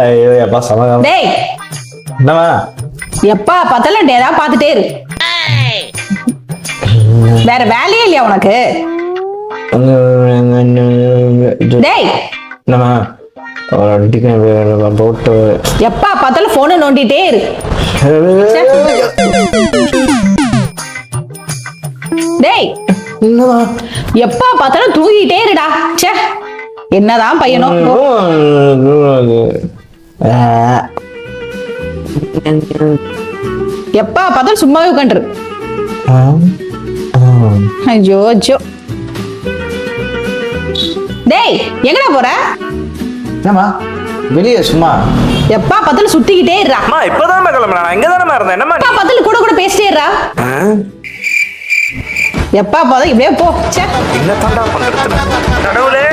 ஐயோ எப்பா சமகம். டேய் என்னம்மா? எப்பா பார்த்தாலும் ஏதாவது பார்த்துட்டே இரு. வேற வேலையே இல்லையா உனக்கு? டேய் என்னம்மா? போட்டு எப்பா பார்த்தாலும் போனை நோண்டிட்டே இரு. டேய் என்னம்மா? எப்பா பார்த்தாலும் தூங்கிட்டே இருடா. ச்சே என்னதான் பையனோ. எப்பா பார்த்தாலும் சும்மாவே உட்காந்துரு. ஐயோ ஐயோ. டேய் எங்கடா போற? என்னம்மா வெளியே சும்மா எப்பா பார்த்தாலும் சுத்திக்கிட்டே இருடா. அம்மா இப்பதானே கிளம்புறேன், நான் இங்க தானே இருந்தேன். என்னம்மா எப்பா பார்த்தாலும் கூட கூட பேசிட்டே இருடா. எப்பா பார்த்தா இப்படியே போ. ச்சே என்ன தாண்டா பண்றது? கடவுளே